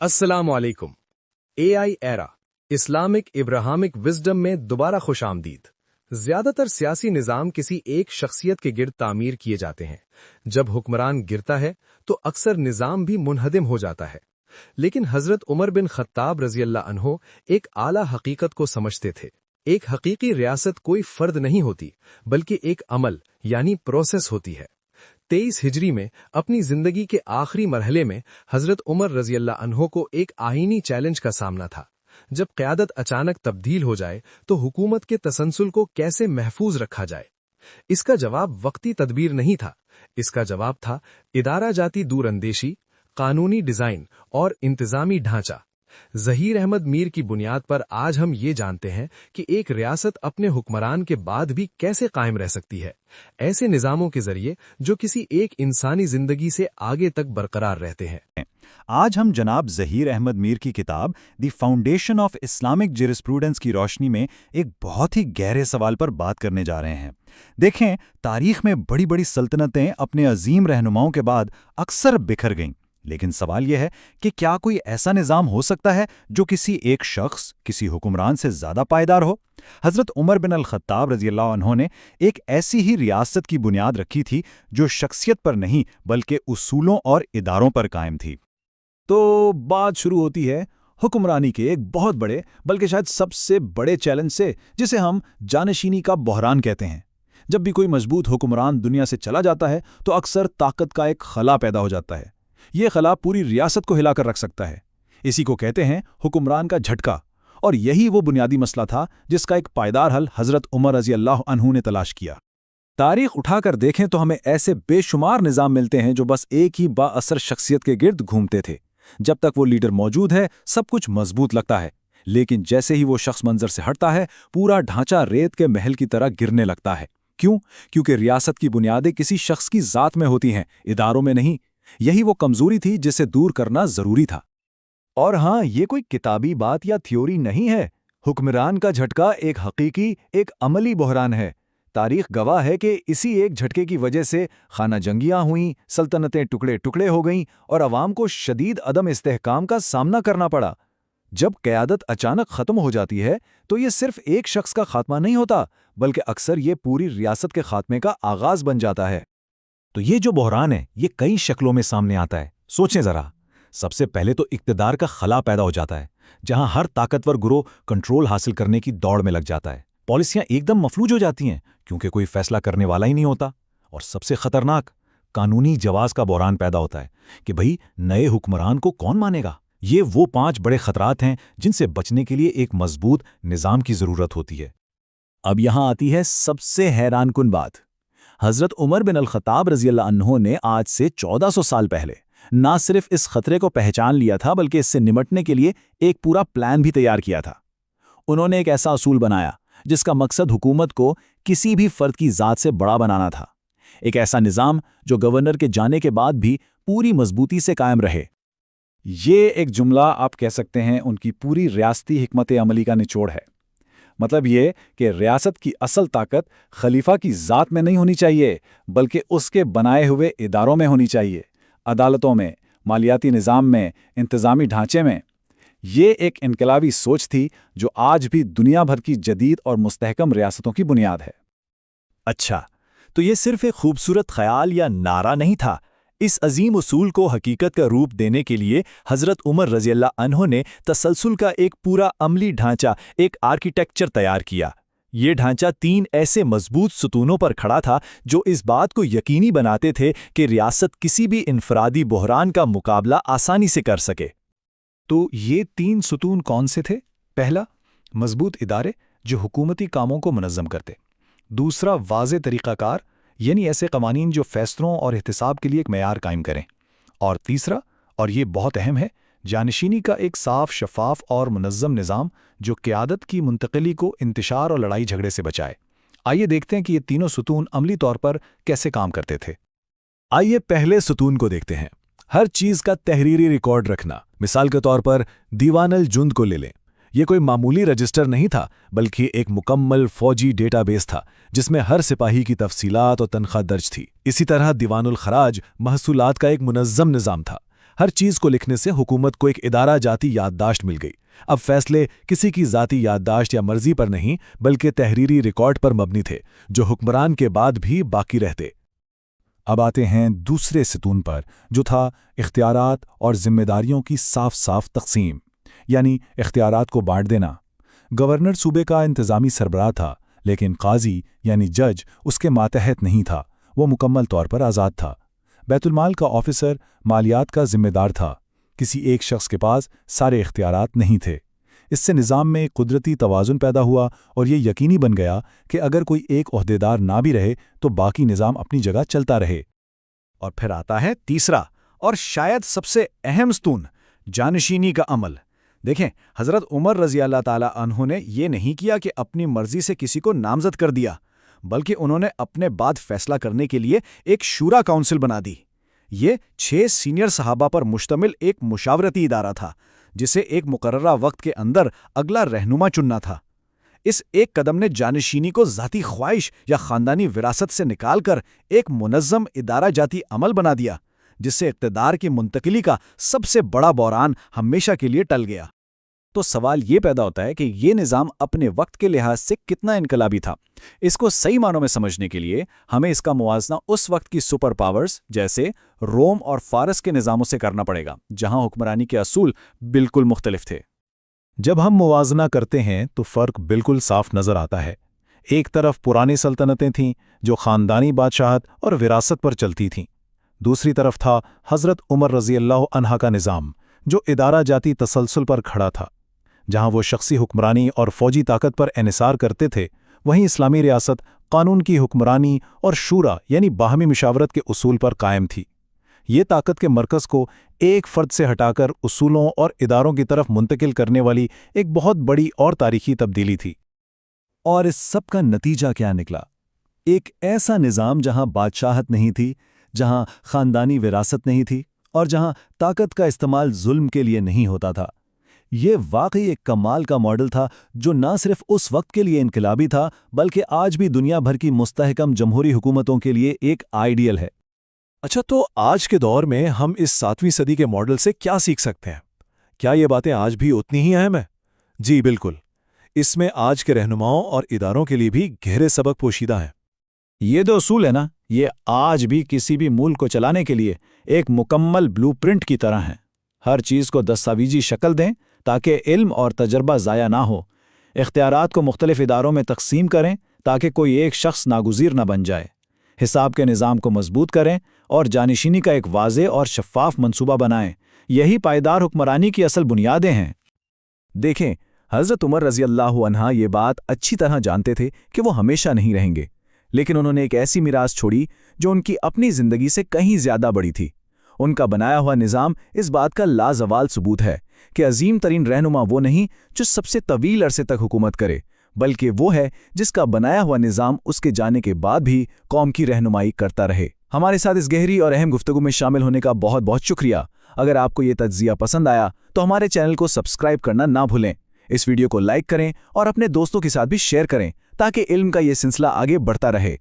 अस्सलाम वालेकुम। AI era Islamic Abrahamic wisdom में दोबारा खुश आमदीद। ज्यादातर सियासी निज़ाम किसी एक शख्सियत के गिर्द तामीर किए जाते हैं। जब हुक्मरान गिरता है तो अक्सर निज़ाम भी मुनहदिम हो जाता है। लेकिन हजरत उमर बिन खत्ताब रज़ियल्लाहु अन्हु एक आला हकीकत को समझते थे। एक हकीकी रियासत कोई फर्द नहीं होती, बल्कि एक अमल यानी प्रोसेस होती है। 23 हिजरी में अपनी जिंदगी के आखिरी मरहले में हजरत उमर रज़ियल्लाहु अन्हु को एक आईनी चैलेंज का सामना था। जब क़यादत अचानक तब्दील हो जाए तो हुकूमत के तसलसल को कैसे महफूज रखा जाए। इसका जवाब वक्ती तदबीर नहीं था, इसका जवाब था इदारा जाती दूरअंदेशी, कानूनी डिजाइन और इंतजामी ढांचा। ज़हीर अहमद मीर की बुनियाद पर आज हम ये जानते हैं कि एक रियासत अपने हुक्मरान के बाद भी कैसे कायम रह सकती है, ऐसे निज़ामों के जरिए जो किसी एक इंसानी जिंदगी से आगे तक बरकरार रहते हैं। आज हम जनाब ज़हीर अहमद मीर की किताब द फाउंडेशन ऑफ इस्लामिक जरिस्प्रूडेंस की रोशनी में एक बहुत ही गहरे सवाल पर बात करने जा रहे हैं। देखें, तारीख में बड़ी बड़ी सल्तनतें अपने अजीम रहनुमाओं के बाद अक्सर बिखर गईं, लेकिन सवाल यह है कि क्या कोई ऐसा निज़ाम हो सकता है जो किसी एक शख्स, किसी हुक्मरान से ज़्यादा पायदार हो? हज़रत उमर बिन अल-खत्ताब रज़ियल्लाहु अन्हु ने एक ऐसी ही रियासत की बुनियाद रखी थी जो शख्सियत पर नहीं बल्कि उसूलों और इदारों पर कायम थी। तो बात शुरू होती है हुक्मरानी के एक बहुत बड़े, बल्कि शायद सबसे बड़े चैलेंज से, जिसे हम जानशीनी का बहरान कहते हैं। जब भी कोई मजबूत हुक्मरान दुनिया से चला जाता है तो अक्सर ताकत का एक खला पैदा हो जाता है। ये खला पूरी रियासत को हिलाकर रख सकता है। इसी को कहते हैं हुक्मरान का झटका, और यही वो बुनियादी मसला था जिसका एक पायदार हल हजरत उमर रज़ियल्लाहु अन्हु ने तलाश किया। तारीख उठाकर देखें तो हमें ऐसे बेशुमार निज़ाम मिलते हैं जो बस एक ही बाअसर शख्सियत के गिर्द घूमते थे। जब तक वो लीडर मौजूद है सब कुछ मजबूत लगता है, लेकिन जैसे ही वो शख्स मंजर से हटता है पूरा ढांचा रेत के महल की तरह गिरने लगता है। क्यों? क्योंकि रियासत की बुनियादें किसी शख्स की ज़ात में होती हैं, इदारों में नहीं। यही वो कमजोरी थी जिसे दूर करना जरूरी था। और हाँ, ये कोई किताबी बात या थ्योरी नहीं है। हुक्मरान का झटका एक हकीकी, एक अमली बहरान है। तारीख गवाह है कि इसी एक झटके की वजह से खाना जंगियां हुईं, सल्तनतें टुकड़े टुकड़े हो गईं और अवाम को शदीद अदम इस्तेहकाम का सामना करना पड़ा। जब क़यादत अचानक ख़त्म हो जाती है तो ये सिर्फ एक शख्स का खात्मा नहीं होता, बल्कि अक्सर ये पूरी रियासत के खात्मे का आगाज़ बन जाता है। तो ये जो बहरान है ये कई शक्लों में सामने आता है। सोचें ज़रा। सबसे पहले तो इक़्तिदार का खला पैदा हो जाता है, जहां हर ताकतवर गिरोह कंट्रोल हासिल करने की दौड़ में लग जाता है। पॉलिसियां एकदम मफलूज हो जाती हैं क्योंकि कोई फैसला करने वाला ही नहीं होता। और सबसे खतरनाक कानूनी जवाज़ का बहरान पैदा होता है कि भाई नए हुक्मरान को कौन मानेगा। ये वो 5 बड़े खतरात हैं जिनसे बचने के लिए एक मजबूत निज़ाम की ज़रूरत होती है। अब यहां आती है सबसे हैरानकुन बात। हज़रत उमर बिन अल-खत्ताब रज़ियल्लाहु अन्हु ने आज से 1400 साल पहले ना सिर्फ इस खतरे को पहचान लिया था, बल्कि इससे निमटने के लिए एक पूरा प्लान भी तैयार किया था। उन्होंने एक ऐसा असूल बनाया जिसका मकसद हुकूमत को किसी भी फर्द की ज़ात से बड़ा बनाना था। एक ऐसा निज़ाम जो गवर्नर के जाने के बाद भी पूरी मजबूती से कायम रहे। ये एक जुमला आप कह सकते हैं उनकी पूरी रियासती हिकमत अमली का निचोड़ है। मतलब ये कि रियासत की असल ताकत खलीफा की ज़ात में नहीं होनी चाहिए, बल्कि उसके बनाए हुए इदारों में होनी चाहिए। अदालतों में, मालियाती निज़ाम में, इंतज़ामी ढांचे में। ये एक इनकलाबी सोच थी जो आज भी दुनिया भर की जदीद और मुस्तहकम रियासतों की बुनियाद है। अच्छा, तो ये सिर्फ एक खूबसूरत ख्याल या नारा नहीं था। इस अजीम उसूल को हकीकत का रूप देने के लिए हज़रत उमर रज़ियल्लाहु अन्हु ने तसलसल का एक पूरा अमली ढांचा, एक आर्किटेक्चर तैयार किया। ये ढांचा 3 ऐसे मजबूत सुतूनों पर खड़ा था जो इस बात को यकीनी बनाते थे कि रियासत किसी भी इनफरादी बहरान का मुकाबला आसानी से कर सके। तो ये 3 सुतून कौन से थे? पहला, मजबूत इदारे जो हुकूमती कामों को मुनज़्ज़म करते। दूसरा, वाज़े तरीक़ाकार, यानी ऐसे क़वानीन जो फ़ैसलों और एहतिसाब के लिए एक मयार कायम करें। और तीसरा, और ये बहुत अहम है, जानशीनी का एक साफ, शफ़ाफ और मुनज़्ज़म निज़ाम जो क़यादत की मुंतक़ली को इंतशार और लड़ाई झगड़े से बचाए। आइए देखते हैं कि ये तीनों सुतून अमली तौर पर कैसे काम करते थे। आइए पहले सुतून को देखते हैं। हर चीज़ का तहरीरी रिकॉर्ड रखना। मिसाल के तौर पर दीवान अल जुंद को ले लें। ये कोई मामूली रजिस्टर नहीं था, बल्कि एक मुकम्मल फौजी डेटाबेस था जिसमें हर सिपाही की तफसीलात और तनख्वाह दर्ज थी। इसी तरह दीवानुल खराज महसूलात का एक मुनज़्ज़म निज़ाम था। हर चीज को लिखने से हुकूमत को एक इदारा जाती याददाश्त मिल गई। अब फैसले किसी की जाती याददाश्त या मर्जी पर नहीं बल्कि तहरीरी रिकॉर्ड पर मबनी थे, जो हुक्मरान के बाद भी बाकी रहते। अब आते हैं दूसरे सतून पर, जो था इख्तियारात और जिम्मेदारियों की साफ साफ तकसीम, यानी इख्तियारात को बांट देना। गवर्नर सूबे का इंतज़ामी सरबराह था, लेकिन काजी यानी जज उसके मातहत नहीं था, वो मुकम्मल तौर पर आज़ाद था। बैतुलमाल का ऑफिसर मालियात का जिम्मेदार था। किसी एक शख्स के पास सारे इख्तियारात नहीं थे। इससे निज़ाम में एक कुदरती तवाज़ुन पैदा हुआ और ये यकीनी बन गया कि अगर कोई एक ओहदेदार ना भी रहे तो बाकी निज़ाम अपनी जगह चलता रहे। और फिर आता है तीसरा और शायद सबसे अहम स्तून, जानशीनी का अमल। देखें, हज़रत उमर रज़ी अल्लाह ताला अन्हु ने ये नहीं किया कि अपनी मर्जी से किसी को नामज़द कर दिया, बल्कि उन्होंने अपने बाद फैसला करने के लिए एक शूरा काउंसिल बना दी। ये 6 सीनियर सहाबा पर मुश्तमिल एक मुशावरती इदारा था, जिसे एक मुकर्ररा वक्त के अंदर अगला रहनुमा चुनना था। इस एक कदम ने जानशीनी को ज़ाती ख्वाहिश या ख़ानदानी विरासत से निकालकर एक मुनज़्ज़म इदारा जाती अमल बना दिया, जिससे इक़्तिदार की मुंतकिली का सबसे बड़ा बहरान हमेशा के लिए टल गया। तो सवाल ये पैदा होता है कि ये निज़ाम अपने वक्त के लिहाज से कितना इनकलाबी था। इसको सही मानों में समझने के लिए हमें इसका मुवाजना उस वक्त की सुपर पावर्स जैसे रोम और फारस के निज़ामों से करना पड़ेगा, जहां हुक्मरानी के असूल बिल्कुल मुख्तलिफ थे। जब हम मुवाजना करते हैं तो फ़र्क बिल्कुल साफ नज़र आता है। एक तरफ पुरानी सल्तनतें थीं जो ख़ानदानी बादशाहत और विरासत पर चलती थीं। दूसरी तरफ था हज़रत उमर रज़ी अल्लाह अन्हा का निज़ाम, जो इदारा जाती तसलसल पर खड़ा था। जहां वो शख्सी हुक्मरानी और फ़ौजी ताकत पर एनिसार करते थे, वहीं इस्लामी रियासत कानून की हुक्मरानी और शूरा यानी बाहमी मुशावरत के उसूल पर कायम थी। ये ताकत के मरकज़ को एक फ़र्द से हटाकर उसूलों और इदारों की तरफ मुंतकिल करने वाली एक बहुत बड़ी और तारीखी तब्दीली थी। और इस सब का नतीजा क्या निकला? एक ऐसा निज़ाम जहां बादशाहत नहीं थी, जहां ख़ानदानी विरासत नहीं थी और जहां ताकत का इस्तेमाल जुल्म के लिए नहीं होता था। ये वाकई एक कमाल का मॉडल था, जो न सिर्फ उस वक्त के लिए इनकलाबी था बल्कि आज भी दुनिया भर की मुस्तहकम जमहूरी हुकूमतों के लिए एक आइडियल है। अच्छा, तो आज के दौर में हम इस 7वीं सदी के मॉडल से क्या सीख सकते हैं? क्या ये बातें आज भी उतनी ही अहम हैं? जी बिल्कुल, इसमें आज के रहनुमाओं और इदारों के लिए भी गहरे सबक पोशीदा हैं। ये जो असूल है ना, ये आज भी किसी भी मुल्क को चलाने के लिए एक मुकम्मल ब्लूप्रिंट की तरह हैं। हर चीज़ को दस्तावेजी शक्ल दें ताकि इल्म और तजर्बा ज़ाया ना हो। इख्तियारात को मुख्तलिफ इदारों में तकसीम करें ताकि कोई एक शख्स नागुज़ीर न बन जाए। हिसाब के निज़ाम को मजबूत करें और जानशीनी का एक वाज़े और शफ़ाफ मंसूबा बनाएं। यही पायदार हुक्मरानी की असल बुनियादें हैं। देखें, हज़रत उमर रज़ी अल्लाह अन्हा ये बात अच्छी तरह जानते थे कि वो हमेशा नहीं रहेंगे, लेकिन उन्होंने एक ऐसी मीरास छोड़ी जो उनकी अपनी ज़िंदगी से कहीं ज़्यादा बड़ी थी। उनका बनाया हुआ निज़ाम इस बात का लाजवाल सबूत है कि अजीम तरीन रहनुमा वो नहीं जो सबसे तवील अरसे तक हुकूमत करे, बल्कि वो है जिसका बनाया हुआ निज़ाम उसके जाने के बाद भी कौम की रहनुमाई करता रहे। हमारे साथ इस गहरी और अहम गुफ्तगू में शामिल होने का बहुत बहुत शुक्रिया। अगर आपको ये तज्ज़िया पसंद आया तो हमारे चैनल को सब्सक्राइब करना ना भूलें। इस वीडियो को लाइक करें और अपने दोस्तों के साथ भी शेयर करें ताकि इल्म का ये सिलसिला आगे बढ़ता रहे।